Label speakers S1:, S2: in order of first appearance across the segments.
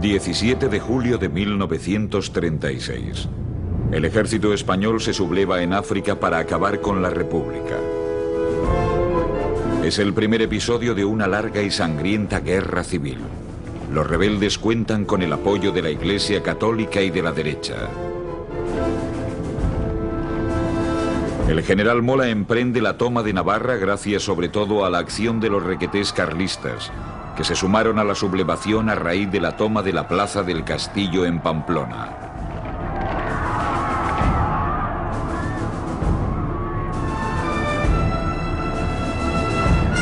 S1: 17 de julio de 1936. El ejército español se subleva en África para acabar con la República. Es el primer episodio de una larga y sangrienta guerra civil. Los rebeldes cuentan con el apoyo de la Iglesia Católica y de la derecha. El general Mola emprende la toma de Navarra gracias sobre todo a la acción de los requetés carlistas, que se sumaron a la sublevación a raíz de la toma de la plaza del Castillo en Pamplona.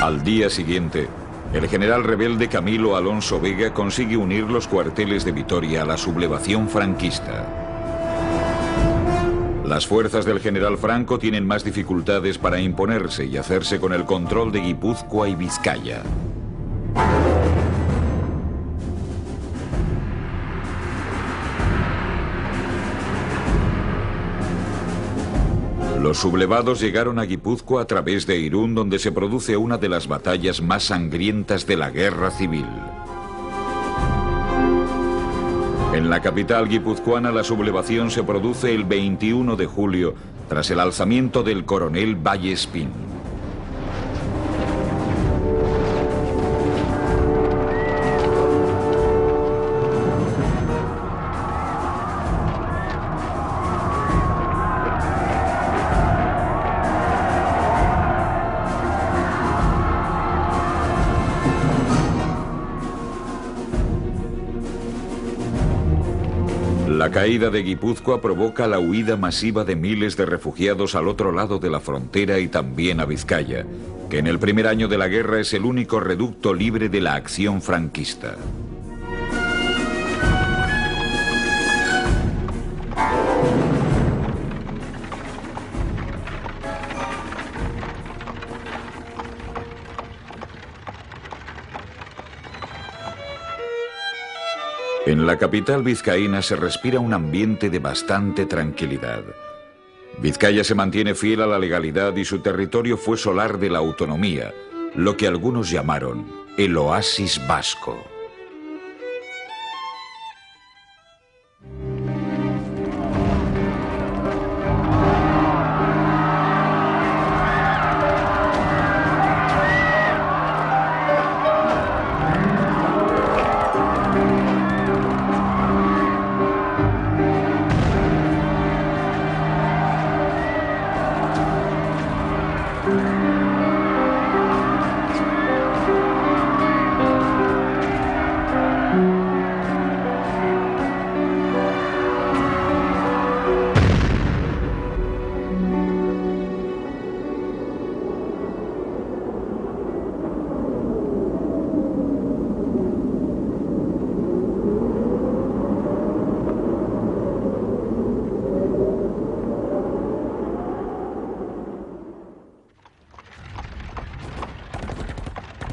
S1: Al día siguiente, el general rebelde Camilo Alonso Vega consigue unir los cuarteles de Vitoria a la sublevación franquista. Las fuerzas del general Franco tienen más dificultades para imponerse y hacerse con el control de Guipúzcoa y Vizcaya. Los sublevados llegaron a Guipúzcoa a través de Irún, donde se produce una de las batallas más sangrientas de la guerra civil. En la capital guipuzcoana la sublevación se produce el 21 de julio, tras el alzamiento del coronel Vallespín. La caída de Guipúzcoa provoca la huida masiva de miles de refugiados al otro lado de la frontera y también a Vizcaya, que en el primer año de la guerra es el único reducto libre de la acción franquista. En la capital vizcaína se respira un ambiente de bastante tranquilidad. Vizcaya se mantiene fiel a la legalidad y su territorio fue solar de la autonomía, lo que algunos llamaron el oasis vasco.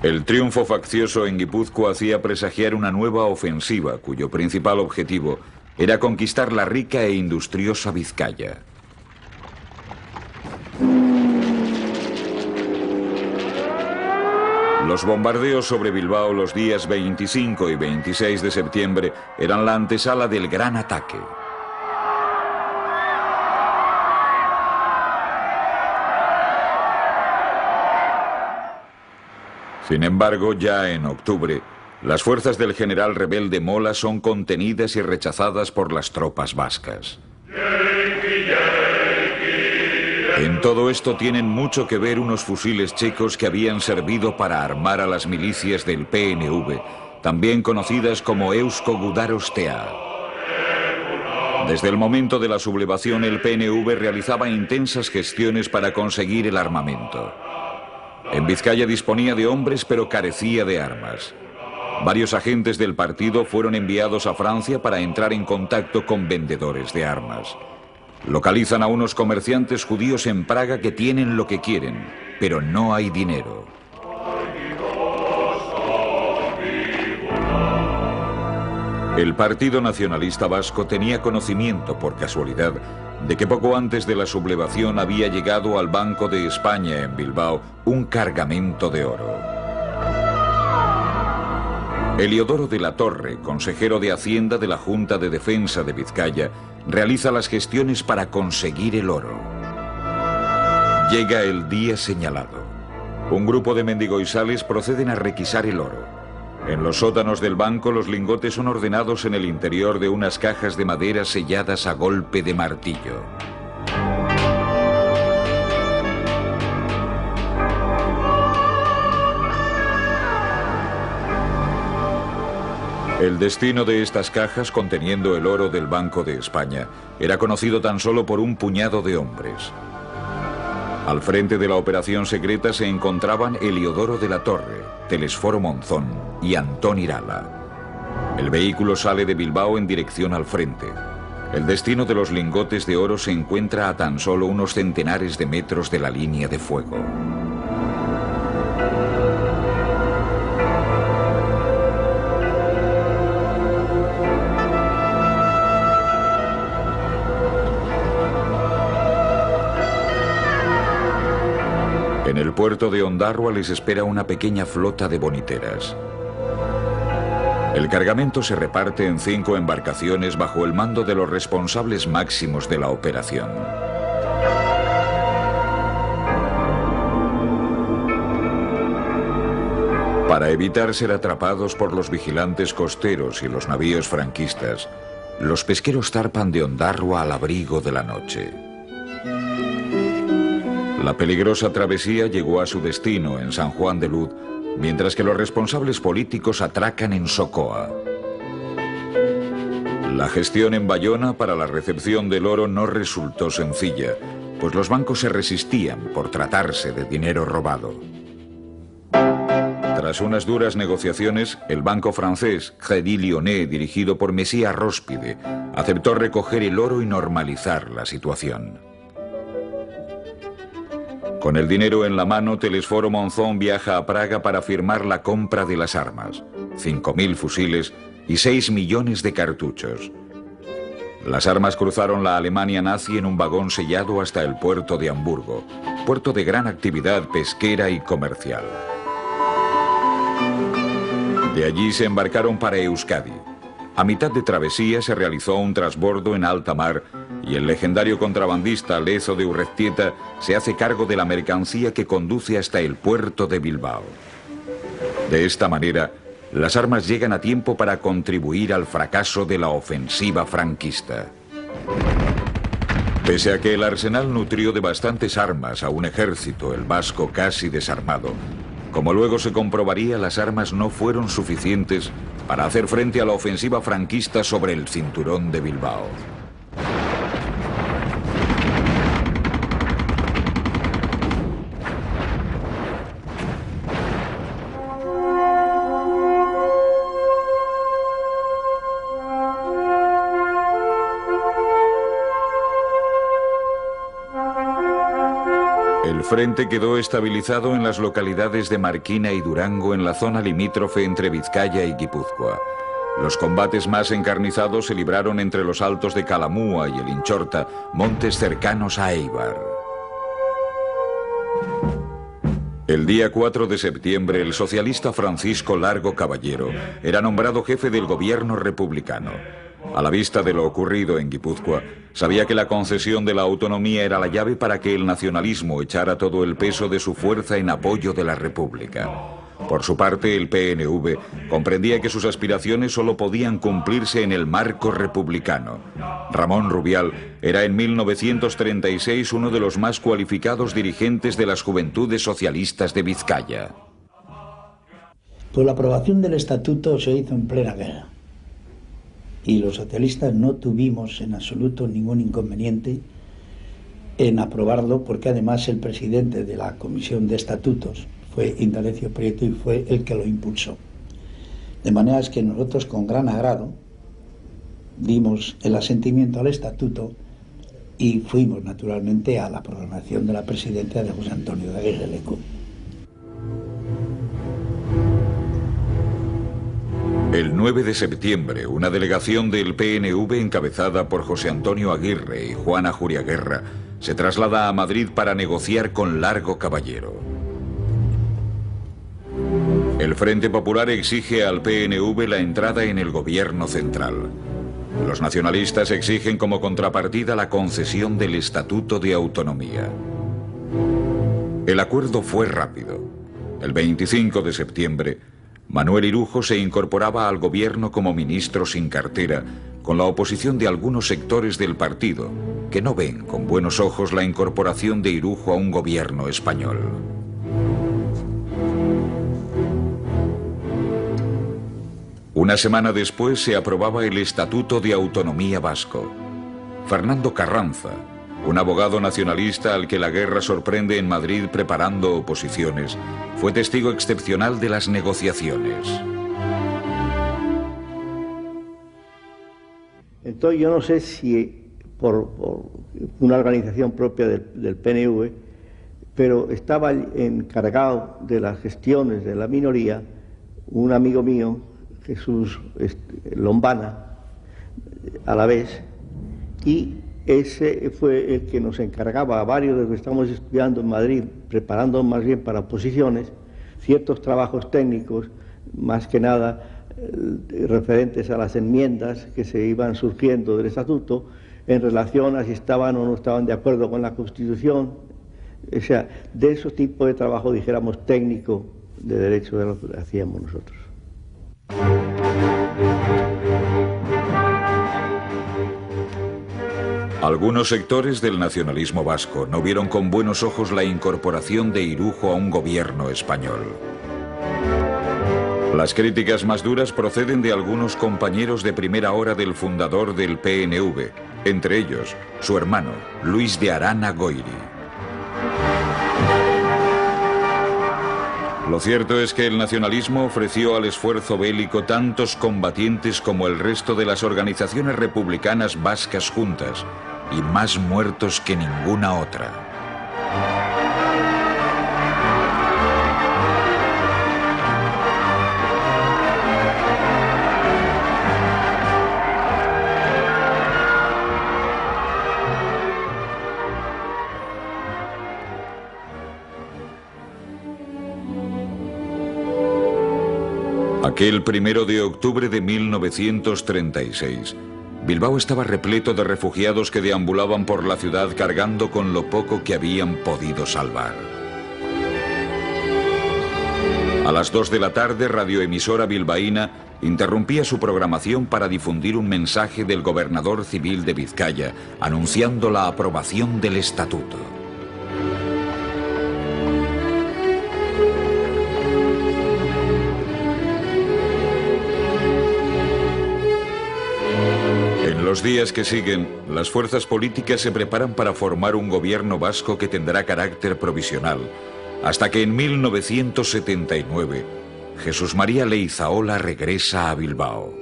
S1: El triunfo faccioso en Guipúzcoa hacía presagiar una nueva ofensiva, cuyo principal objetivo era conquistar la rica e industriosa Vizcaya. Los bombardeos sobre Bilbao los días 25 y 26 de septiembre eran la antesala del gran ataque. Sin embargo, ya en octubre, las fuerzas del general rebelde Mola son contenidas y rechazadas por las tropas vascas. En todo esto tienen mucho que ver unos fusiles checos que habían servido para armar a las milicias del PNV, también conocidas como Eusko Gudarostea. Desde el momento de la sublevación, el PNV realizaba intensas gestiones para conseguir el armamento. En Vizcaya disponía de hombres, pero carecía de armas. Varios agentes del partido fueron enviados a Francia para entrar en contacto con vendedores de armas. Localizan a unos comerciantes judíos en Praga que tienen lo que quieren, pero no hay dinero. El Partido Nacionalista Vasco tenía conocimiento, por casualidad, de que poco antes de la sublevación había llegado al Banco de España en Bilbao un cargamento de oro. Eliodoro de la Torre, consejero de Hacienda de la Junta de Defensa de Vizcaya, realiza las gestiones para conseguir el oro. Llega el día señalado. Un grupo de mendigoizales proceden a requisar el oro. En los sótanos del banco, los lingotes son ordenados en el interior de unas cajas de madera selladas a golpe de martillo. El destino de estas cajas, conteniendo el oro del Banco de España, era conocido tan solo por un puñado de hombres. Al frente de la operación secreta se encontraban Eliodoro de la Torre, Telesforo Monzón y Antón Irala. El vehículo sale de Bilbao en dirección al frente. El destino de los lingotes de oro se encuentra a tan solo unos centenares de metros de la línea de fuego. En el puerto de Ondarroa les espera una pequeña flota de boniteras. El cargamento se reparte en 5 embarcaciones bajo el mando de los responsables máximos de la operación. Para evitar ser atrapados por los vigilantes costeros y los navíos franquistas, los pesqueros zarpan de Ondarroa al abrigo de la noche. La peligrosa travesía llegó a su destino en San Juan de Luz, mientras que los responsables políticos atracan en Socoa. La gestión en Bayona para la recepción del oro no resultó sencilla, pues los bancos se resistían por tratarse de dinero robado. Tras unas duras negociaciones, el banco francés Crédit Lyonnais, dirigido por Mesía Róspide, aceptó recoger el oro y normalizar la situación. Con el dinero en la mano, Telesforo Monzón viaja a Praga para firmar la compra de las armas, 5.000 fusiles y 6 millones de cartuchos. Las armas cruzaron la Alemania nazi en un vagón sellado hasta el puerto de Hamburgo, puerto de gran actividad pesquera y comercial. De allí se embarcaron para Euskadi. A mitad de travesía se realizó un trasbordo en alta mar y el legendario contrabandista Lezo de Urreztieta se hace cargo de la mercancía que conduce hasta el puerto de Bilbao. De esta manera, las armas llegan a tiempo para contribuir al fracaso de la ofensiva franquista. Pese a que el arsenal nutrió de bastantes armas a un ejército, el vasco, casi desarmado, como luego se comprobaría, las armas no fueron suficientes para hacer frente a la ofensiva franquista sobre el cinturón de Bilbao. El frente quedó estabilizado en las localidades de Marquina y Durango, en la zona limítrofe entre Vizcaya y Guipúzcoa. Los combates más encarnizados se libraron entre los altos de Calamúa y el Inchorta, montes cercanos a Eibar. El día 4 de septiembre, el socialista Francisco Largo Caballero era nombrado jefe del gobierno republicano. A la vista de lo ocurrido en Guipúzcoa, sabía que la concesión de la autonomía era la llave para que el nacionalismo echara todo el peso de su fuerza en apoyo de la República. Por su parte, el PNV comprendía que sus aspiraciones solo podían cumplirse en el marco republicano. Ramón Rubial era en 1936 uno de los más cualificados dirigentes de las Juventudes Socialistas de Vizcaya.
S2: Pues la aprobación del estatuto se hizo en plena guerra. Y los socialistas no tuvimos en absoluto ningún inconveniente en aprobarlo, porque además el presidente de la Comisión de Estatutos fue Indalecio Prieto y fue el que lo impulsó. De manera es que nosotros con gran agrado dimos el asentimiento al estatuto y fuimos naturalmente a la programación de la presidencia de José Antonio de Aguirre Leco.
S1: El 9 de septiembre, una delegación del PNV encabezada por José Antonio Aguirre y Juana Juriaguerra se traslada a Madrid para negociar con Largo Caballero. El Frente Popular exige al PNV la entrada en el gobierno central. Los nacionalistas exigen como contrapartida la concesión del Estatuto de Autonomía. El acuerdo fue rápido. El 25 de septiembre, Manuel Irujo se incorporaba al gobierno como ministro sin cartera, con la oposición de algunos sectores del partido, que no ven con buenos ojos la incorporación de Irujo a un gobierno español. Una semana después se aprobaba el Estatuto de Autonomía Vasco. Fernando Carranza, un abogado nacionalista al que la guerra sorprende en Madrid preparando oposiciones, fue testigo excepcional de las negociaciones.
S3: Entonces yo no sé si por una organización propia del PNV, pero estaba encargado de las gestiones de la minoría un amigo mío, Jesús Lombana, a la vez, y ese fue el que nos encargaba a varios de los que estamos estudiando en Madrid, preparando más bien para oposiciones, ciertos trabajos técnicos, más que nada referentes a las enmiendas que se iban surgiendo del estatuto, en relación a si estaban o no estaban de acuerdo con la Constitución, o sea, de ese tipo de trabajo, dijéramos, técnico de derecho de lo que hacíamos nosotros.
S1: Algunos sectores del nacionalismo vasco no vieron con buenos ojos la incorporación de Irujo a un gobierno español. Las críticas más duras proceden de algunos compañeros de primera hora del fundador del PNV, entre ellos su hermano, Luis de Arana Goiri. Lo cierto es que el nacionalismo ofreció al esfuerzo bélico tantos combatientes como el resto de las organizaciones republicanas vascas juntas, y más muertos que ninguna otra. Aquel 1 de octubre de 1936, Bilbao estaba repleto de refugiados que deambulaban por la ciudad cargando con lo poco que habían podido salvar. A las 2 de la tarde, radioemisora bilbaína interrumpía su programación para difundir un mensaje del gobernador civil de Vizcaya, anunciando la aprobación del estatuto. En los días que siguen, las fuerzas políticas se preparan para formar un gobierno vasco que tendrá carácter provisional, hasta que en 1979 Jesús María Leizaola regresa a Bilbao.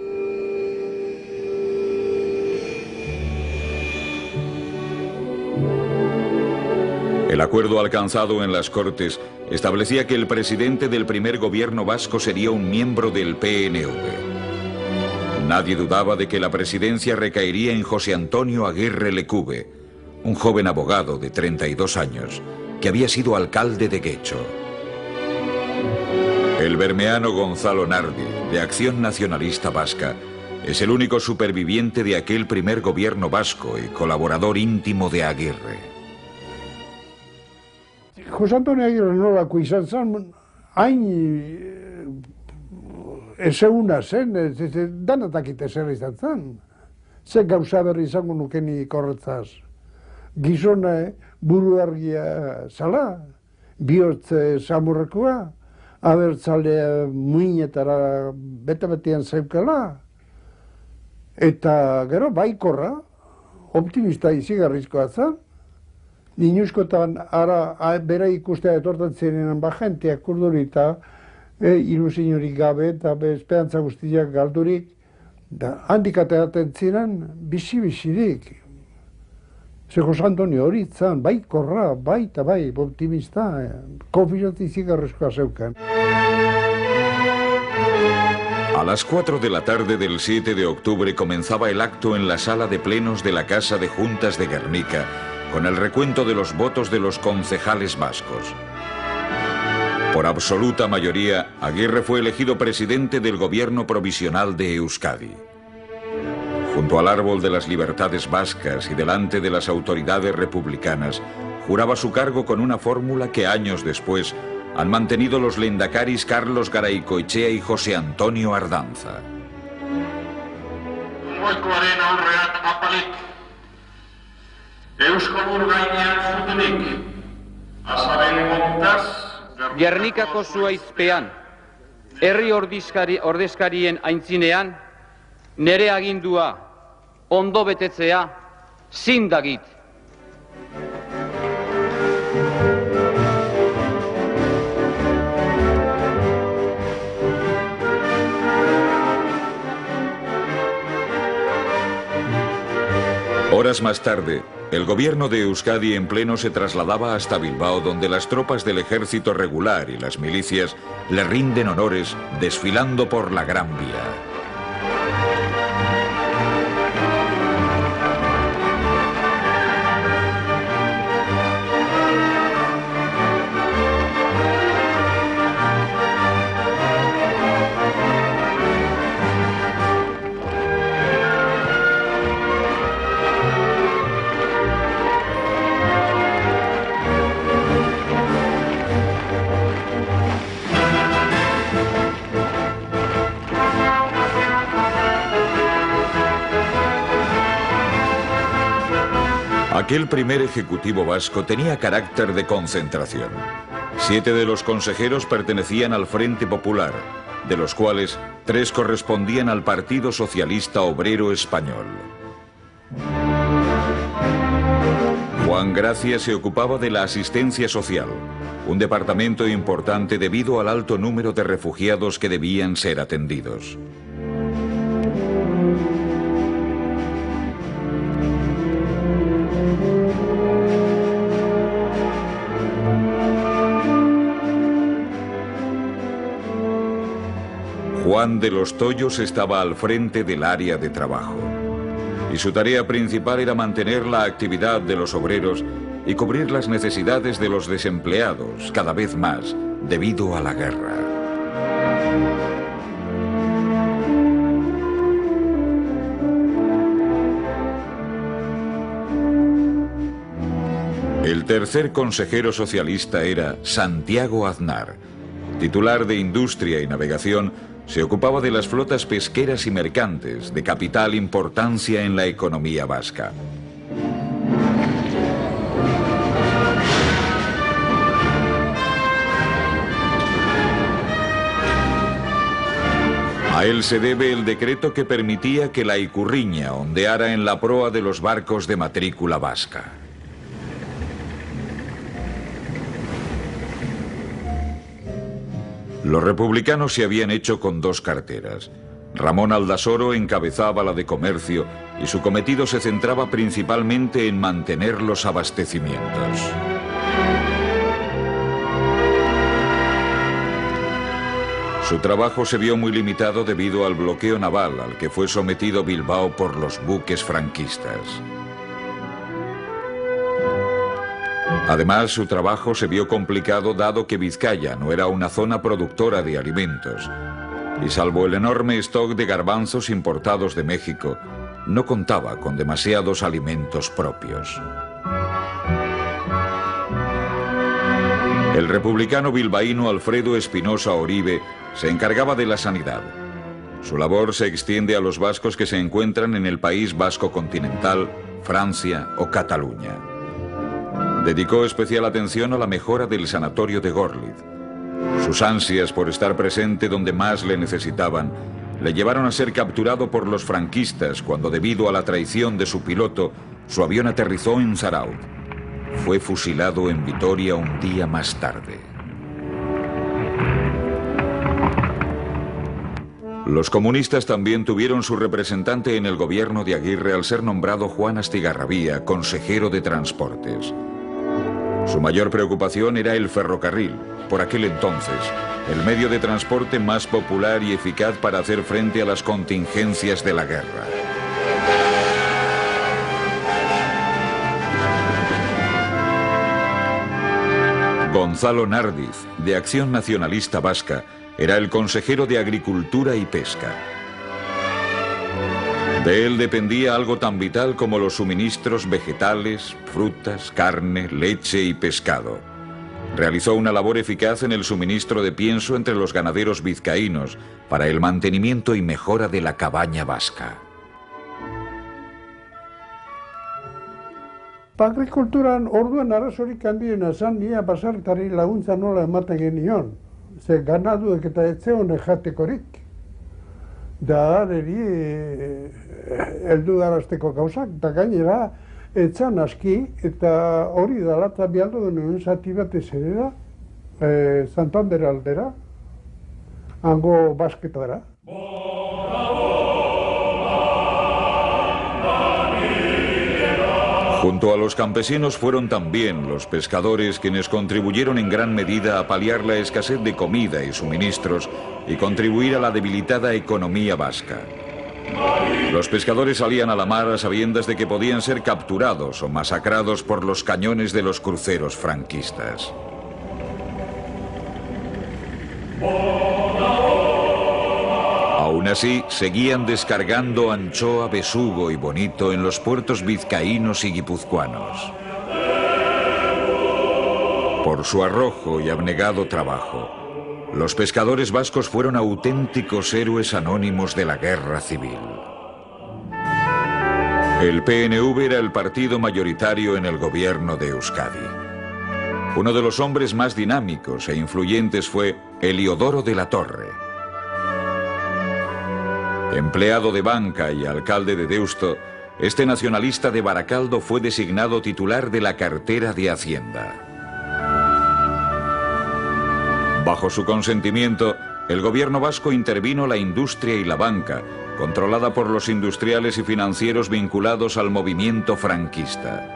S1: El acuerdo alcanzado en las Cortes establecía que el presidente del primer gobierno vasco sería un miembro del PNV. Nadie dudaba de que la presidencia recaería en José Antonio Aguirre Lecube, un joven abogado de 32 años, que había sido alcalde de Guecho. El bermeano Gonzalo Nardi, de Acción Nacionalista Vasca, es el único superviviente de aquel primer gobierno vasco y colaborador íntimo de Aguirre.
S4: José Antonio Aguirre nolako izan zen, hain ezaguna zen, danatakite zer izan zen. Ze gauza berri izango nukeni horretaz. Gizona buru argia zala, bihotz samurrekoa, abertzale muinetara bete-betean zeukala, eta gero baikorra, optimista izigarrizkoa zen, Ninuskotan ara bera ikustea etortatzen bajenteak urdurita, ilusiorik gabe eta esperantza guztiak galdurik, handik ateratzen ziren bizi-bizirik. Ze José Antonio hori zan, bai korra, bai eta bai, optimista, konfiantza izigarrizkoa zeukan.
S1: A las 4 de la tarde del 7 de octubre comenzaba el acto en la sala de plenos de la Casa de Juntas de Guernica, con el recuento de los votos de los concejales vascos. Por absoluta mayoría, Aguirre fue elegido presidente del gobierno provisional de Euskadi. Junto al árbol de las libertades vascas y delante de las autoridades republicanas, juraba su cargo con una fórmula que años después han mantenido los lehendakaris Carlos Garaycoechea y José Antonio Ardanza.
S5: Gernikako zuhaizpean, herri ordezkarien aintzinean, nere agindua ondo betetzea zindagit.
S1: Horas más tarde, el gobierno de Euskadi en pleno se trasladaba hasta Bilbao, donde las tropas del ejército regular y las milicias le rinden honores desfilando por la Gran Vía. Aquel primer ejecutivo vasco tenía carácter de concentración. 7 de los consejeros pertenecían al Frente Popular, de los cuales 3 correspondían al Partido Socialista Obrero Español. Juan Gracia se ocupaba de la asistencia social, un departamento importante debido al alto número de refugiados que debían ser atendidos. Juan de los Toyos estaba al frente del área de trabajo, y su tarea principal era mantener la actividad de los obreros y cubrir las necesidades de los desempleados, cada vez más, debido a la guerra. El tercer consejero socialista era Santiago Aznar, titular de Industria y Navegación. Se ocupaba de las flotas pesqueras y mercantes, de capital importancia en la economía vasca. A él se debe el decreto que permitía que la Icurriña ondeara en la proa de los barcos de matrícula vasca. Los republicanos se habían hecho con 2 carteras. Ramón Aldasoro encabezaba la de comercio y su cometido se centraba principalmente en mantener los abastecimientos. Su trabajo se vio muy limitado debido al bloqueo naval al que fue sometido Bilbao por los buques franquistas. Además, su trabajo se vio complicado dado que Vizcaya no era una zona productora de alimentos y salvo el enorme stock de garbanzos importados de México, no contaba con demasiados alimentos propios. El republicano bilbaíno Alfredo Espinosa Oribe se encargaba de la sanidad. Su labor se extiende a los vascos que se encuentran en el país vasco continental, Francia o Cataluña. Dedicó especial atención a la mejora del sanatorio de Gorlitz. Sus ansias por estar presente donde más le necesitaban le llevaron a ser capturado por los franquistas cuando, debido a la traición de su piloto, su avión aterrizó en Zarautz. Fue fusilado en Vitoria un día más tarde. Los comunistas también tuvieron su representante en el gobierno de Aguirre al ser nombrado Juan Astigarrabía, consejero de Transportes. Su mayor preocupación era el ferrocarril, por aquel entonces, el medio de transporte más popular y eficaz para hacer frente a las contingencias de la guerra. Gonzalo Nardiz, de Acción Nacionalista Vasca, era el consejero de Agricultura y Pesca. De él dependía algo tan vital como los suministros vegetales, frutas, carne, leche y pescado. Realizó una labor eficaz en el suministro de pienso entre los ganaderos vizcaínos para el mantenimiento y mejora de la cabaña vasca.
S4: Agrikulturan orduan arazorik handiena zan nia basartari laguntza nola ematen genion. Ze ganaduek eta etzeon jatekorik. Da areri heldu darazteko gauzak, eta gainera etzan aski, eta hori dala eta bialdo genuen zati batez ere da, Santander aldera, hango basketara.
S1: Junto a los campesinos fueron también los pescadores quienes contribuyeron en gran medida a paliar la escasez de comida y suministros y contribuir a la debilitada economía vasca. Los pescadores salían a la mar a sabiendas de que podían ser capturados o masacrados por los cañones de los cruceros franquistas. Aún así, seguían descargando anchoa, besugo y bonito en los puertos vizcaínos y guipuzcoanos. Por su arrojo y abnegado trabajo, los pescadores vascos fueron auténticos héroes anónimos de la guerra civil. El PNV era el partido mayoritario en el gobierno de Euskadi. Uno de los hombres más dinámicos e influyentes fue Heliodoro de la Torre. Empleado de banca y alcalde de Deusto, este nacionalista de Baracaldo fue designado titular de la cartera de Hacienda. Bajo su consentimiento, el gobierno vasco intervino la industria y la banca, controlada por los industriales y financieros vinculados al movimiento franquista.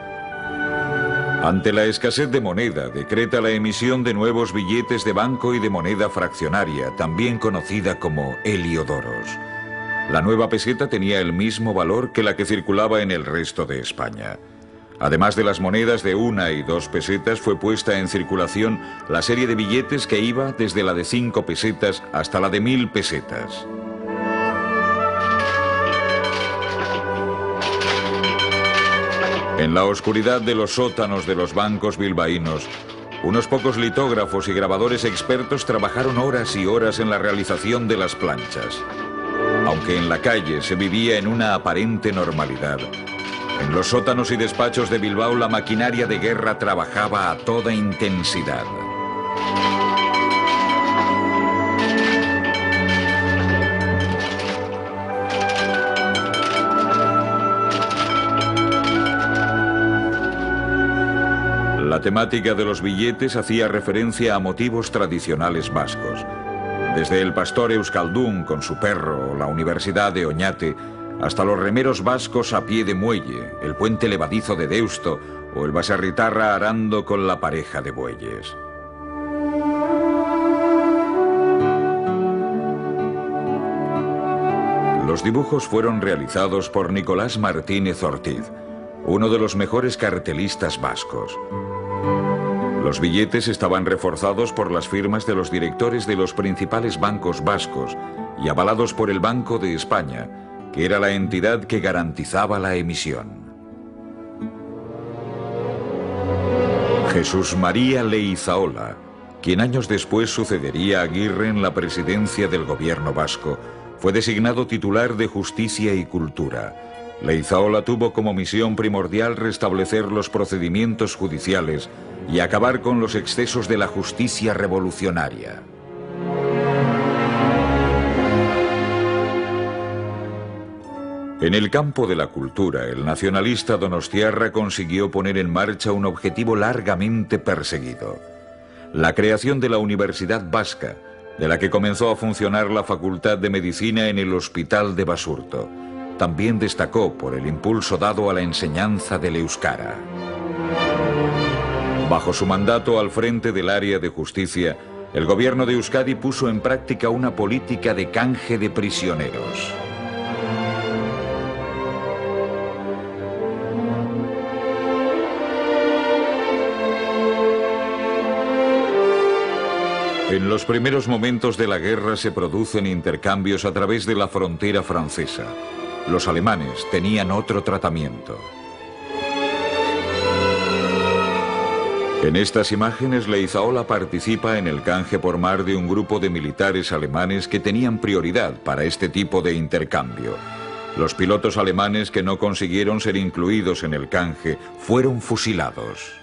S1: Ante la escasez de moneda, decreta la emisión de nuevos billetes de banco y de moneda fraccionaria, también conocida como heliodoros. La nueva peseta tenía el mismo valor que la que circulaba en el resto de España. Además de las monedas de 1 y 2 pesetas, fue puesta en circulación la serie de billetes que iba desde la de 5 pesetas hasta la de 1000 pesetas. En la oscuridad de los sótanos de los bancos bilbaínos, unos pocos litógrafos y grabadores expertos trabajaron horas y horas en la realización de las planchas. Aunque en la calle se vivía en una aparente normalidad, en los sótanos y despachos de Bilbao la maquinaria de guerra trabajaba a toda intensidad. La temática de los billetes hacía referencia a motivos tradicionales vascos. Desde el pastor euskaldún con su perro o la Universidad de Oñate, hasta los remeros vascos a pie de muelle, el puente levadizo de Deusto o el baserritarra arando con la pareja de bueyes. Los dibujos fueron realizados por Nicolás Martínez Ortiz, uno de los mejores cartelistas vascos. Los billetes estaban reforzados por las firmas de los directores de los principales bancos vascos y avalados por el Banco de España, que era la entidad que garantizaba la emisión. Jesús María Leizaola, quien años después sucedería a Aguirre en la presidencia del gobierno vasco, fue designado titular de Justicia y Cultura. Leizaola tuvo como misión primordial restablecer los procedimientos judiciales y acabar con los excesos de la justicia revolucionaria. En el campo de la cultura, el nacionalista donostiarra consiguió poner en marcha un objetivo largamente perseguido: la creación de la Universidad Vasca, de la que comenzó a funcionar la Facultad de Medicina en el Hospital de Basurto. También destacó por el impulso dado a la enseñanza del euskara. Bajo su mandato al frente del área de justicia, el gobierno de Euskadi puso en práctica una política de canje de prisioneros. En los primeros momentos de la guerra se producen intercambios a través de la frontera francesa. Los alemanes tenían otro tratamiento. En estas imágenes, Leizaola participa en el canje por mar de un grupo de militares alemanes que tenían prioridad para este tipo de intercambio. Los pilotos alemanes que no consiguieron ser incluidos en el canje fueron fusilados.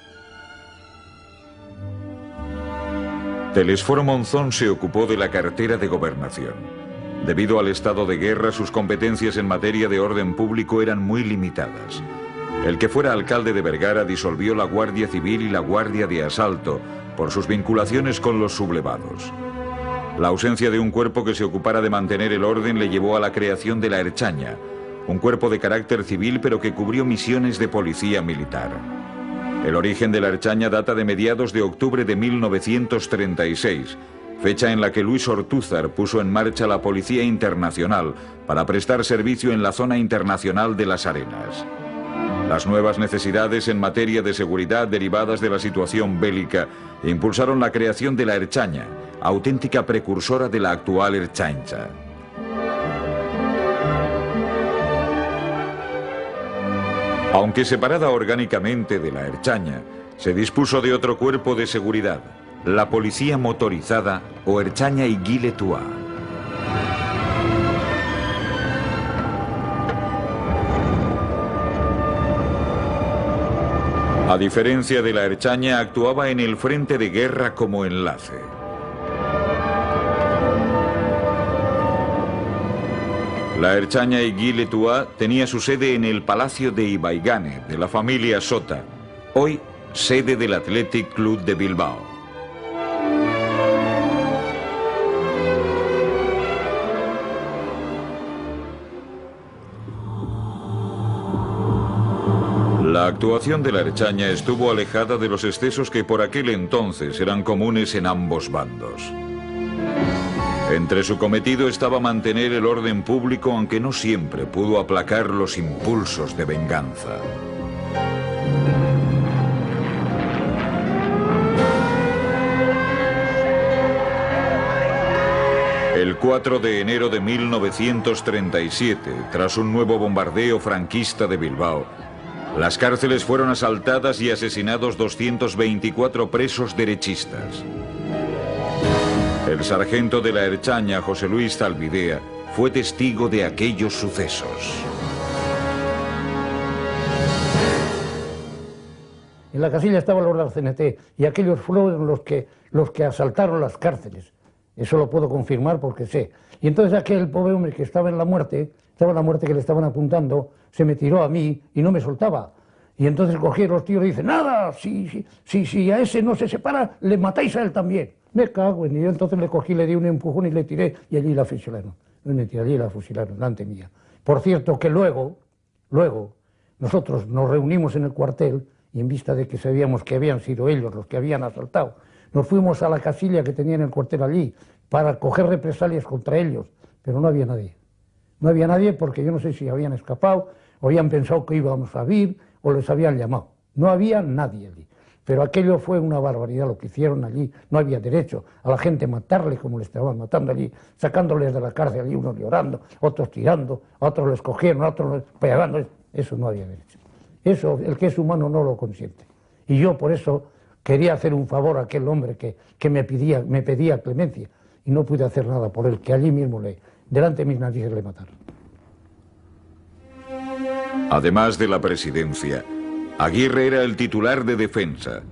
S1: Telesforo Monzón se ocupó de la cartera de gobernación. Debido al estado de guerra, sus competencias en materia de orden público eran muy limitadas. El que fuera alcalde de Vergara disolvió la Guardia Civil y la Guardia de Asalto por sus vinculaciones con los sublevados. La ausencia de un cuerpo que se ocupara de mantener el orden le llevó a la creación de la Ertzaintza, un cuerpo de carácter civil pero que cubrió misiones de policía militar. El origen de la Ertzaintza data de mediados de octubre de 1936, fecha en la que Luis Ortúzar puso en marcha la Policía Internacional para prestar servicio en la zona internacional de las Arenas. Las nuevas necesidades en materia de seguridad derivadas de la situación bélica impulsaron la creación de la Ertzaintza, auténtica precursora de la actual Ertzaintza. Aunque separada orgánicamente de la Ertzaintza, se dispuso de otro cuerpo de seguridad, la Policía Motorizada o Ertzaintza Iguiletua. A diferencia de la Ertzaintza, actuaba en el frente de guerra como enlace. La Ertzaintza Iguiletua tenía su sede en el Palacio de Ibaigane, de la familia Sota, hoy sede del Athletic Club de Bilbao. La actuación de la Ertzaintza estuvo alejada de los excesos que por aquel entonces eran comunes en ambos bandos. Entre su cometido estaba mantener el orden público, aunque no siempre pudo aplacar los impulsos de venganza. El 4 de enero de 1937, tras un nuevo bombardeo franquista de Bilbao, las cárceles fueron asaltadas y asesinados 224 presos derechistas. El sargento de la Ertzaintza, José Luis Zalbidea, fue testigo de aquellos sucesos.
S6: En la casilla estaban los del CNT y aquellos fueron los que asaltaron las cárceles. Eso lo puedo confirmar porque sé. Y entonces aquel pobre hombre que estaba en la muerte que le estaban apuntando, se me tiró a mí y no me soltaba. Y entonces cogieron los tíos y dicen, nada, si a ese no se separa, le matáis a él también. Me cago en. Y yo entonces le cogí, le di un empujón y le tiré y allí la fusilaron. Allí la fusilaron, delante mía. Por cierto que luego, nosotros nos reunimos en el cuartel y en vista de que sabíamos que habían sido ellos los que habían asaltado, nos fuimos a la casilla que tenían el cuartel allí para coger represalias contra ellos, pero no había nadie. No había nadie porque yo no sé si habían escapado o habían pensado que íbamos a vivir o les habían llamado. No había nadie allí. Pero aquello fue una barbaridad lo que hicieron allí. No había derecho a la gente matarle como le estaban matando allí, sacándoles de la cárcel allí, unos llorando, otros tirando, otros les cogieron, otros les pegando. Eso no había derecho. Eso el que es humano no lo consiente. Y yo por eso quería hacer un favor a aquel hombre que me pedía clemencia y no pude hacer nada por él, que allí mismo delante de mis narices le mataron.
S1: Además de la presidencia, Aguirre era el titular de defensa.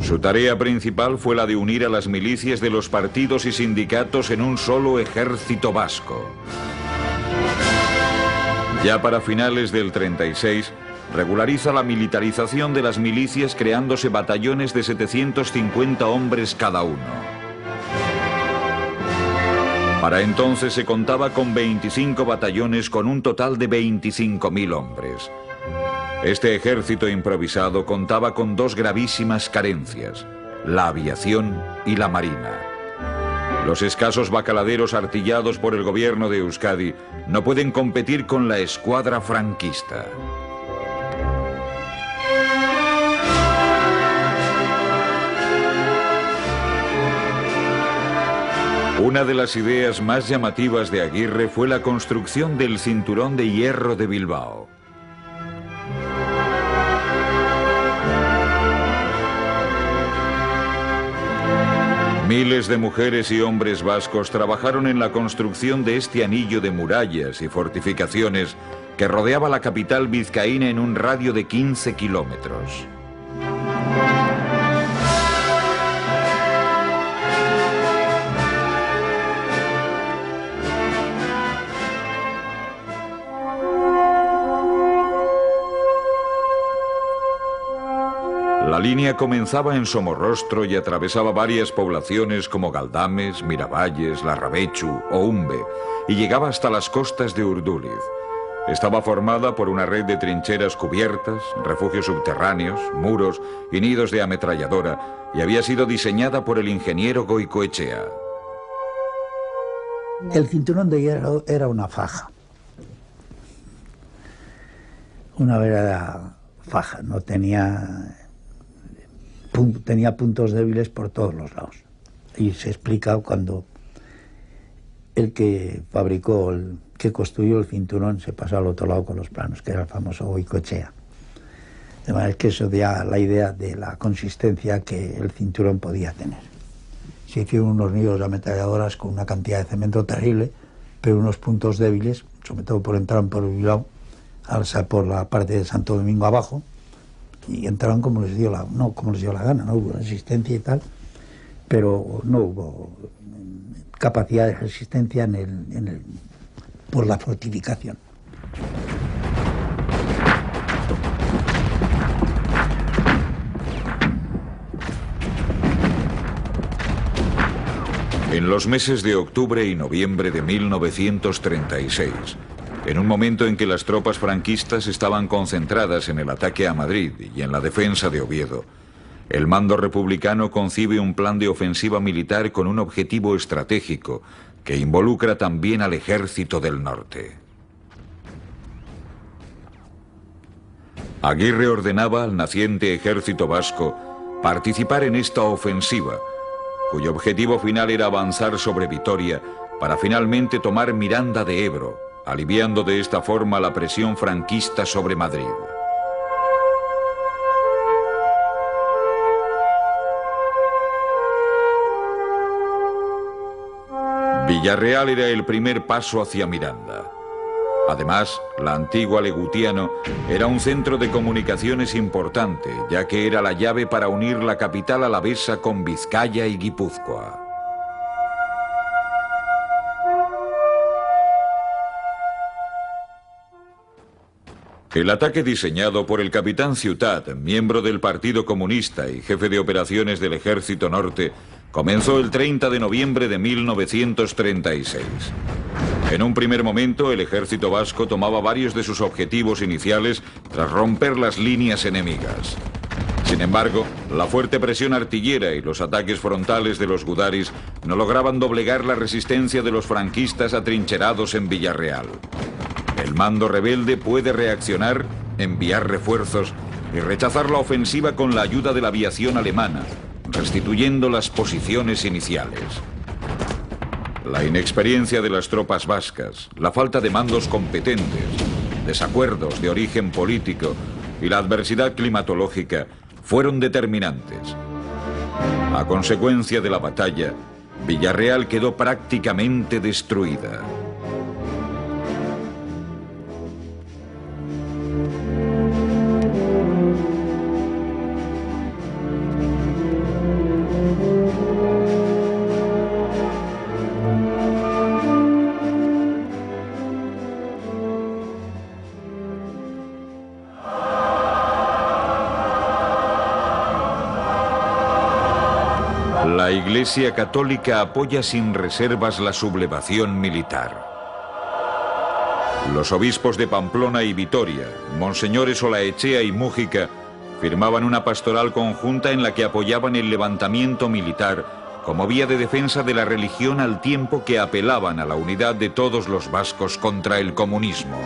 S1: Su tarea principal fue la de unir a las milicias de los partidos y sindicatos en un solo ejército vasco. Ya para finales del 36, regulariza la militarización de las milicias creándose batallones de 750 hombres cada uno. Para entonces se contaba con 25 batallones con un total de 25.000 hombres. Este ejército improvisado contaba con dos gravísimas carencias, la aviación y la marina. Los escasos bacaladeros artillados por el gobierno de Euskadi no pueden competir con la escuadra franquista. Una de las ideas más llamativas de Aguirre fue la construcción del Cinturón de Hierro de Bilbao. Miles de mujeres y hombres vascos trabajaron en la construcción de este anillo de murallas y fortificaciones que rodeaba la capital vizcaína en un radio de 15 kilómetros. La línea comenzaba en Somorrostro y atravesaba varias poblaciones como Galdames, Miravalles, Larrabechu o Umbe y llegaba hasta las costas de Urduliz. Estaba formada por una red de trincheras cubiertas, refugios subterráneos, muros y nidos de ametralladora y había sido diseñada por el ingeniero Goicoechea.
S2: El cinturón de hierro era una faja. Una verdadera faja, no tenía puntos débiles por todos los lados. Y se explica cuando el que fabricó, el que construyó el cinturón se pasó al otro lado con los planos, que era el famoso Goicoechea. De manera que eso da la idea de la consistencia que el cinturón podía tener. Se hicieron unos nidos de ametralladoras con una cantidad de cemento terrible, pero unos puntos débiles, sobre todo por entrar por Bilbao, alza por la parte de Santo Domingo abajo, y entraron como les dio la, no como les dio la gana, no hubo resistencia y tal, pero no hubo capacidad de resistencia por la fortificación.
S1: En los meses de octubre y noviembre de 1936, en un momento en que las tropas franquistas estaban concentradas en el ataque a Madrid y en la defensa de Oviedo, el mando republicano concibe un plan de ofensiva militar con un objetivo estratégico que involucra también al Ejército del Norte. Aguirre ordenaba al naciente ejército vasco participar en esta ofensiva, cuyo objetivo final era avanzar sobre Vitoria para finalmente tomar Miranda de Ebro, aliviando de esta forma la presión franquista sobre Madrid. Villarreal era el primer paso hacia Miranda. Además, la antigua Legutiano era un centro de comunicaciones importante, ya que era la llave para unir la capital alavesa con Vizcaya y Guipúzcoa. El ataque diseñado por el capitán Ciutat, miembro del Partido Comunista y jefe de operaciones del Ejército Norte, comenzó el 30 de noviembre de 1936. En un primer momento, el ejército vasco tomaba varios de sus objetivos iniciales tras romper las líneas enemigas. Sin embargo, la fuerte presión artillera y los ataques frontales de los gudaris no lograban doblegar la resistencia de los franquistas atrincherados en Villarreal. El mando rebelde puede reaccionar, enviar refuerzos y rechazar la ofensiva con la ayuda de la aviación alemana, restituyendo las posiciones iniciales. La inexperiencia de las tropas vascas, la falta de mandos competentes, desacuerdos de origen político y la adversidad climatológica fueron determinantes. A consecuencia de la batalla, Villarreal quedó prácticamente destruida. La Iglesia Católica apoya sin reservas la sublevación militar. Los obispos de Pamplona y Vitoria, monseñores Olaechea y Mújica, firmaban una pastoral conjunta en la que apoyaban el levantamiento militar como vía de defensa de la religión al tiempo que apelaban a la unidad de todos los vascos contra el comunismo.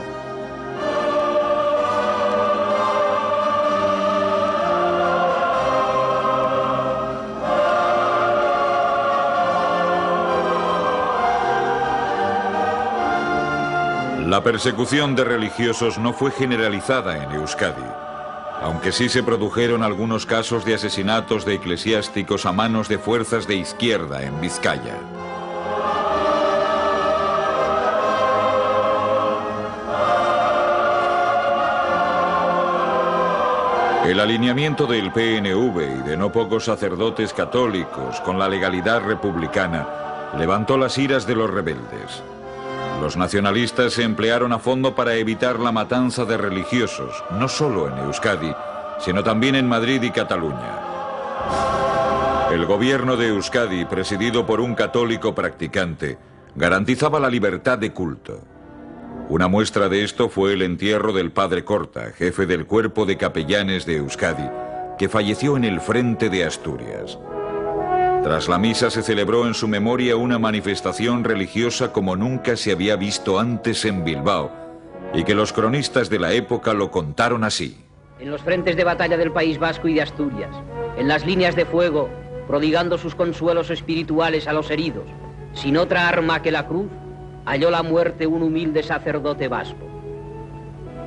S1: La persecución de religiosos no fue generalizada en Euskadi, aunque sí se produjeron algunos casos de asesinatos de eclesiásticos a manos de fuerzas de izquierda en Vizcaya. El alineamiento del PNV y de no pocos sacerdotes católicos con la legalidad republicana levantó las iras de los rebeldes. Los nacionalistas se emplearon a fondo para evitar la matanza de religiosos, no solo en Euskadi, sino también en Madrid y Cataluña. El gobierno de Euskadi, presidido por un católico practicante, garantizaba la libertad de culto. Una muestra de esto fue el entierro del padre Corta, jefe del cuerpo de capellanes de Euskadi, que falleció en el frente de Asturias. Tras la misa se celebró en su memoria una manifestación religiosa como nunca se había visto antes en Bilbao, y que los cronistas de la época lo contaron así.
S7: En los frentes de batalla del País Vasco y de Asturias, en las líneas de fuego, prodigando sus consuelos espirituales a los heridos, sin otra arma que la cruz, halló la muerte un humilde sacerdote vasco.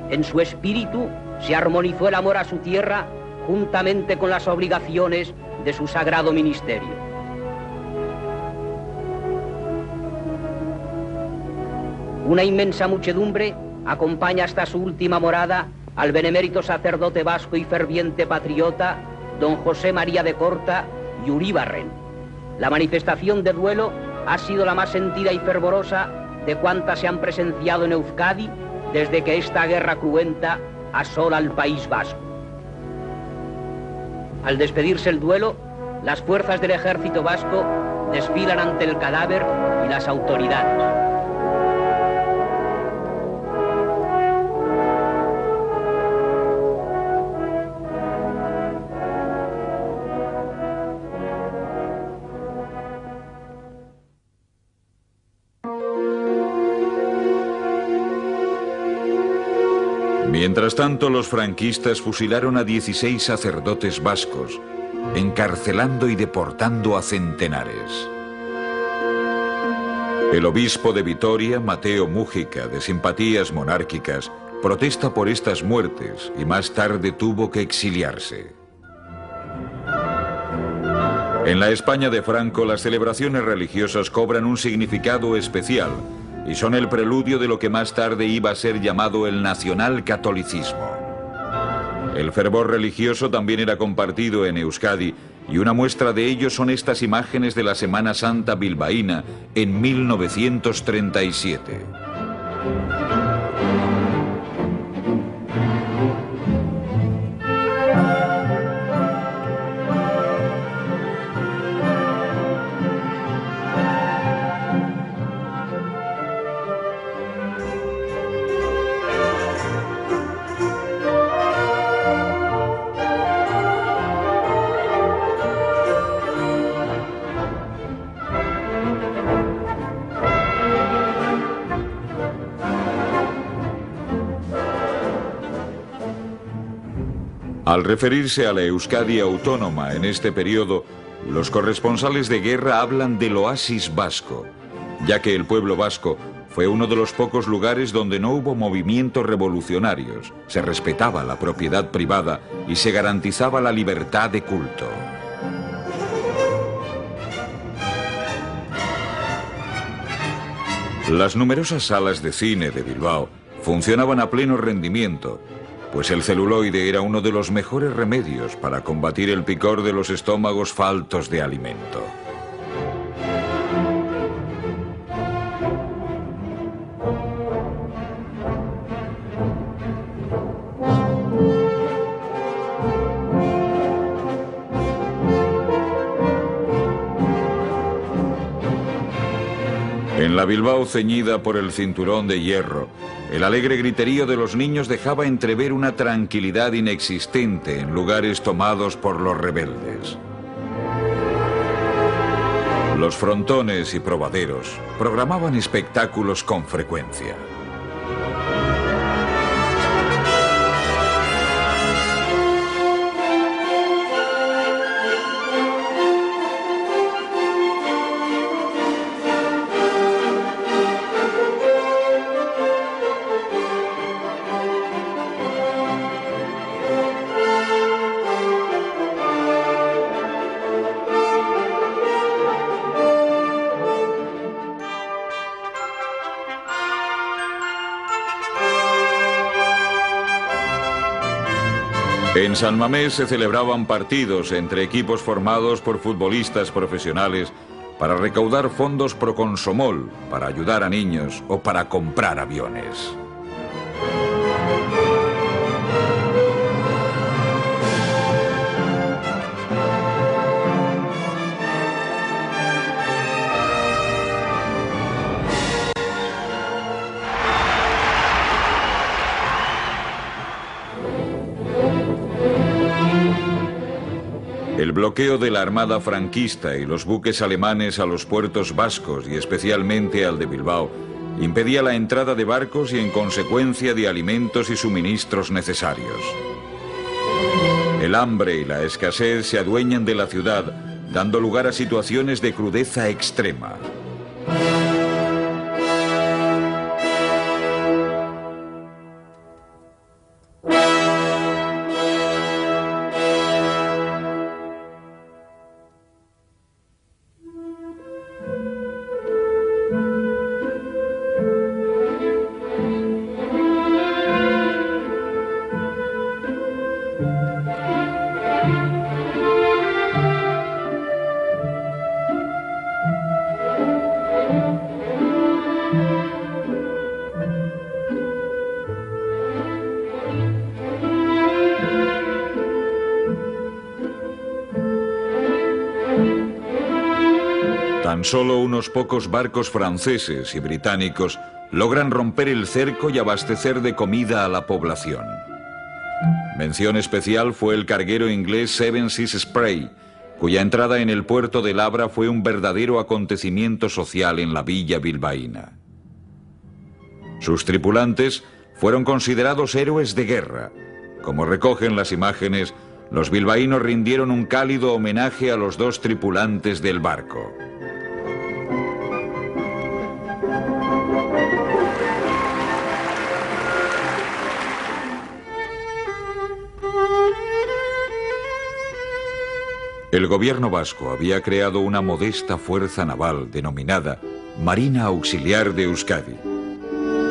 S7: En su espíritu se armonizó el amor a su tierra juntamente con las obligaciones de su sagrado ministerio. Una inmensa muchedumbre acompaña hasta su última morada al benemérito sacerdote vasco y ferviente patriota, don José María de Corta y Uríbarren. La manifestación de duelo ha sido la más sentida y fervorosa de cuantas se han presenciado en Euskadi desde que esta guerra cruenta asola al País Vasco. Al despedirse el duelo, las fuerzas del ejército vasco desfilan ante el cadáver y las autoridades.
S1: Mientras tanto, los franquistas fusilaron a 16 sacerdotes vascos, encarcelando y deportando a centenares. El obispo de Vitoria, Mateo Mújica, de simpatías monárquicas, protesta por estas muertes y más tarde tuvo que exiliarse. En la España de Franco, las celebraciones religiosas cobran un significado especial y son el preludio de lo que más tarde iba a ser llamado el nacionalcatolicismo. El fervor religioso también era compartido en Euskadi, y una muestra de ello son estas imágenes de la Semana Santa bilbaína en 1937. Al referirse a la Euskadi autónoma en este periodo, los corresponsales de guerra hablan del oasis vasco, ya que el pueblo vasco fue uno de los pocos lugares donde no hubo movimientos revolucionarios, se respetaba la propiedad privada y se garantizaba la libertad de culto. Las numerosas salas de cine de Bilbao funcionaban a pleno rendimiento, pues el celuloide era uno de los mejores remedios para combatir el picor de los estómagos faltos de alimento. En la Bilbao ceñida por el cinturón de hierro, el alegre griterío de los niños dejaba entrever una tranquilidad inexistente en lugares tomados por los rebeldes. Los frontones y probaderos programaban espectáculos con frecuencia. En San Mamés se celebraban partidos entre equipos formados por futbolistas profesionales para recaudar fondos pro Consomol, para ayudar a niños o para comprar aviones. El bloqueo de la Armada franquista y los buques alemanes a los puertos vascos y especialmente al de Bilbao impedía la entrada de barcos y en consecuencia de alimentos y suministros necesarios. El hambre y la escasez se adueñan de la ciudad, dando lugar a situaciones de crudeza extrema. Tan solo unos pocos barcos franceses y británicos logran romper el cerco y abastecer de comida a la población. Mención especial fue el carguero inglés Seven Seas Spray, cuya entrada en el puerto de Labra fue un verdadero acontecimiento social en la villa bilbaína. Sus tripulantes fueron considerados héroes de guerra. Como recogen las imágenes, los bilbaínos rindieron un cálido homenaje a los dos tripulantes del barco. El gobierno vasco había creado una modesta fuerza naval denominada Marina Auxiliar de Euskadi.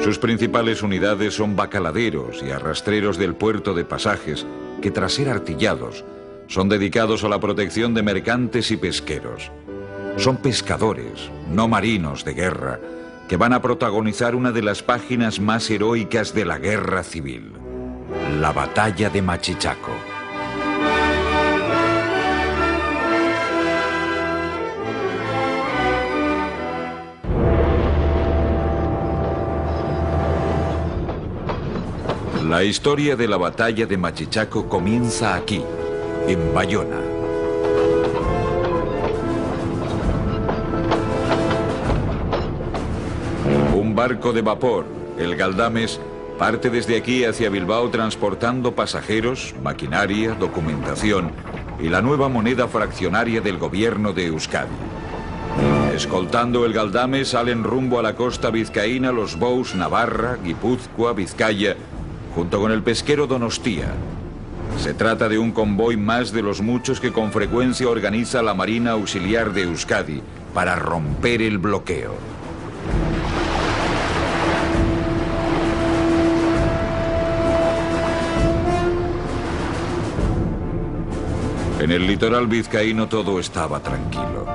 S1: Sus principales unidades son bacaladeros y arrastreros del puerto de pasajes que, tras ser artillados, son dedicados a la protección de mercantes y pesqueros. Son pescadores, no marinos de guerra, que van a protagonizar una de las páginas más heroicas de la guerra civil, la batalla de Machichaco. La historia de la batalla de Machichaco comienza aquí, en Bayona. Un barco de vapor, el Galdames, parte desde aquí hacia Bilbao transportando pasajeros, maquinaria, documentación y la nueva moneda fraccionaria del gobierno de Euskadi. Escoltando el Galdames salen rumbo a la costa vizcaína los Bous, Navarra, Guipúzcoa, Vizcaya, junto con el pesquero Donostia. Se trata de un convoy más de los muchos que con frecuencia organiza la Marina Auxiliar de Euskadi para romper el bloqueo. En el litoral vizcaíno todo estaba tranquilo.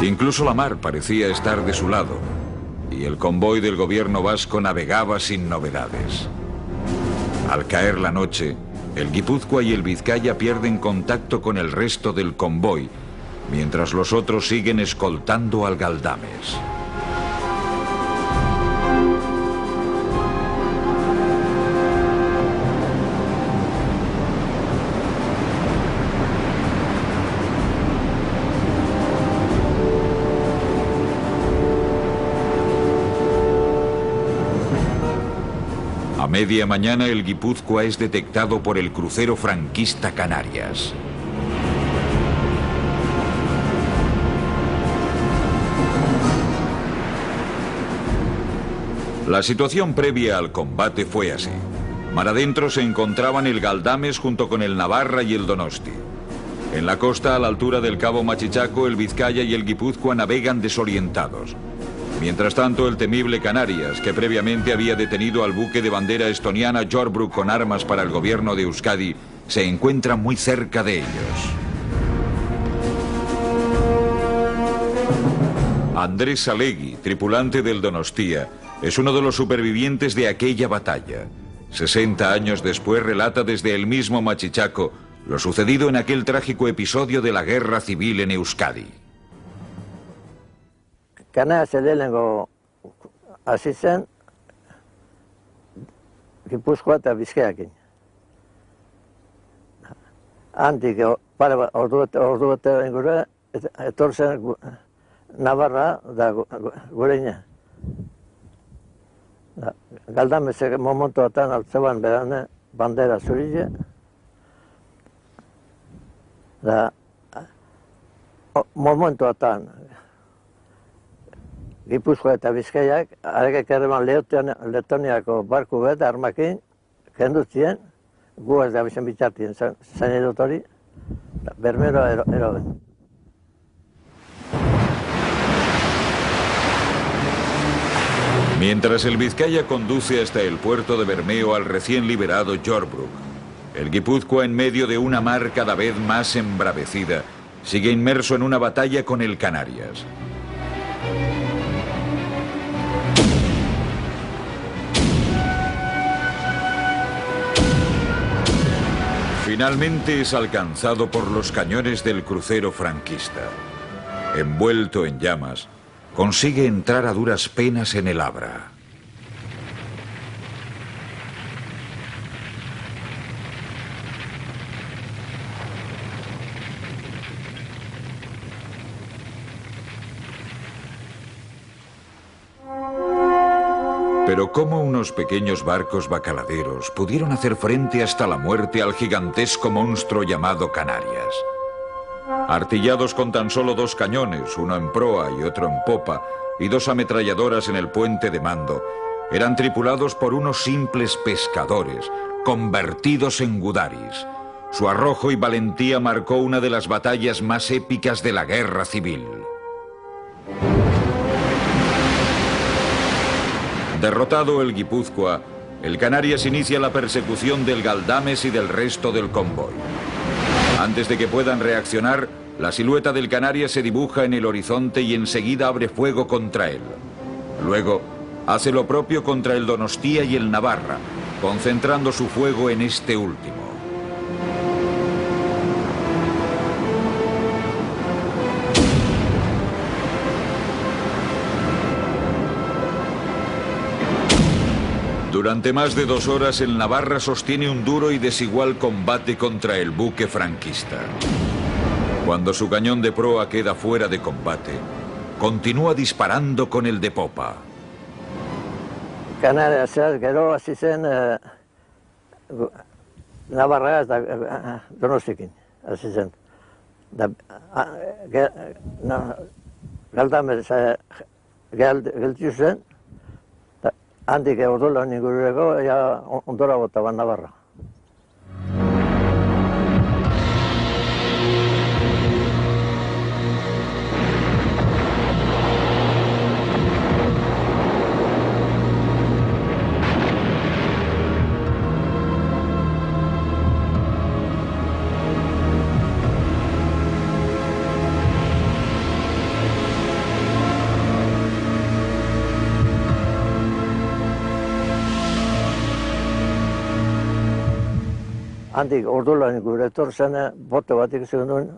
S1: Incluso la mar parecía estar de su lado, y el convoy del gobierno vasco navegaba sin novedades. Al caer la noche, el Guipúzcoa y el Vizcaya pierden contacto con el resto del convoy, mientras los otros siguen escoltando al Galdames. A media mañana el Guipúzcoa es detectado por el crucero franquista Canarias. La situación previa al combate fue así. Mar adentro se encontraban el Galdames junto con el Navarra y el Donosti. En la costa, a la altura del cabo Machichaco, el Vizcaya y el Guipúzcoa navegan desorientados. Mientras tanto, el temible Canarias, que previamente había detenido al buque de bandera estoniana Jorbrook con armas para el gobierno de Euskadi, se encuentra muy cerca de ellos. Andrés Salegui, tripulante del Donostia, es uno de los supervivientes de aquella batalla. 60 años después relata desde el mismo Machichaco lo sucedido en aquel trágico episodio de la guerra civil en Euskadi.
S8: Kanarias lehenengo hasi zen Gipuzkoa eta Bizkaiarekin. Handik ordu bete inguru etorri zen Navarra da gureina. Galdamezek momentuatan altzeban berane bandera zurile. Da momentuatan Gipuzkoa eta Bizkaiak arekek erreman Letoniako barku bet armakin kendutzien, gu ez da bizen bitxartien zain edut hori, bermero eroben.
S1: Mientras el Vizcaya conduce hasta el puerto de Bermeo al recién liberado Jorbrook, el Guipúzcoa, en medio de una mar cada vez más embravecida, sigue inmerso en una batalla con el Canarias. Finalmente es alcanzado por los cañones del crucero franquista. Envuelto en llamas, consigue entrar a duras penas en el Abra. Pero ¿cómo unos pequeños barcos bacaladeros pudieron hacer frente hasta la muerte al gigantesco monstruo llamado Canarias? Artillados con tan solo 2 cañones, uno en proa y otro en popa, y 2 ametralladoras en el puente de mando, eran tripulados por unos simples pescadores, convertidos en gudaris. Su arrojo y valentía marcó una de las batallas más épicas de la guerra civil. Derrotado el Guipúzcoa, el Canarias inicia la persecución del Galdames y del resto del convoy. Antes de que puedan reaccionar, la silueta del Canarias se dibuja en el horizonte y enseguida abre fuego contra él. Luego, hace lo propio contra el Donostia y el Navarra, concentrando su fuego en este último. Durante más de 2 horas el Navarra sostiene un duro y desigual combate contra el buque franquista. Cuando su cañón de proa queda fuera de combate, continúa disparando con el de popa.
S8: Canarias gero hasi zen Navarra eta Donostiarekin hasi zen. Galdames gelditu zen. Handik orduan ingurureko, ondora botaban Navarra. Handik orduan gure etor zen, bote batik izan duen,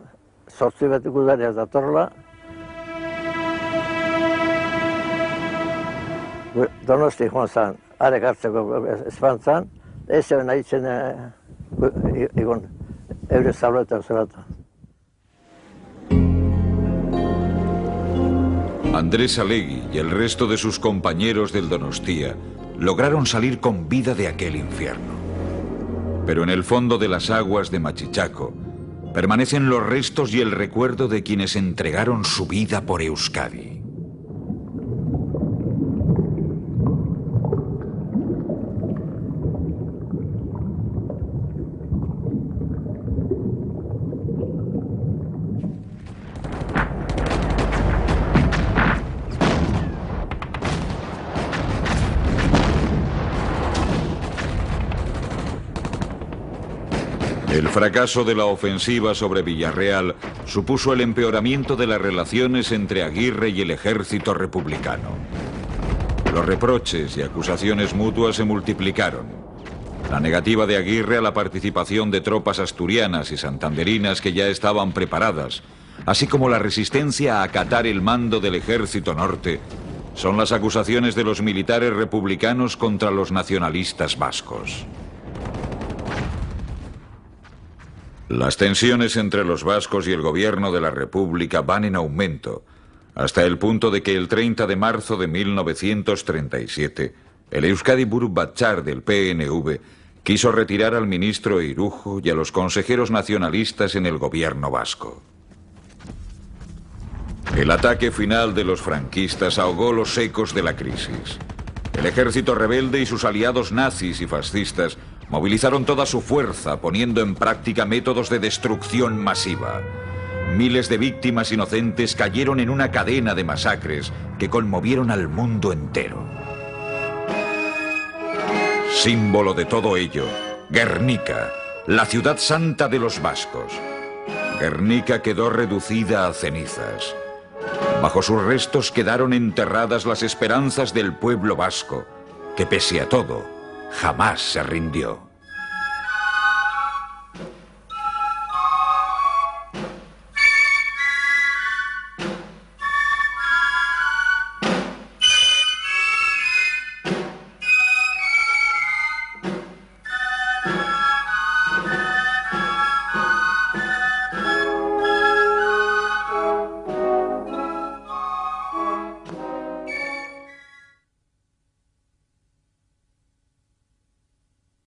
S8: 8 bat gudariak datorla. Donosti joan zen, arek hartzeko espantzan, ez zen nahi zen egon, eure zabletan zerata.
S1: Andrés Salegui y el resto de sus compañeros del Donostia lograron salir con vida de aquel infierno. Pero en el fondo de las aguas de Machichaco permanecen los restos y el recuerdo de quienes entregaron su vida por Euskadi. El fracaso de la ofensiva sobre Villarreal supuso el empeoramiento de las relaciones entre Aguirre y el ejército republicano. Los reproches y acusaciones mutuas se multiplicaron. La negativa de Aguirre a la participación de tropas asturianas y santanderinas que ya estaban preparadas, así como la resistencia a acatar el mando del ejército norte, son las acusaciones de los militares republicanos contra los nacionalistas vascos. Las tensiones entre los vascos y el gobierno de la República van en aumento, hasta el punto de que el 30 de marzo de 1937, el Euskadi Buru Batzar del PNV quiso retirar al ministro Irujo y a los consejeros nacionalistas en el gobierno vasco. El ataque final de los franquistas ahogó los ecos de la crisis. El ejército rebelde y sus aliados nazis y fascistas movilizaron toda su fuerza, poniendo en práctica métodos de destrucción masiva. Miles de víctimas inocentes cayeron en una cadena de masacres que conmovieron al mundo entero. Símbolo de todo ello, Guernica, la ciudad santa de los vascos. Guernica quedó reducida a cenizas. Bajo sus restos quedaron enterradas las esperanzas del pueblo vasco, que pese a todo, jamás se rindió.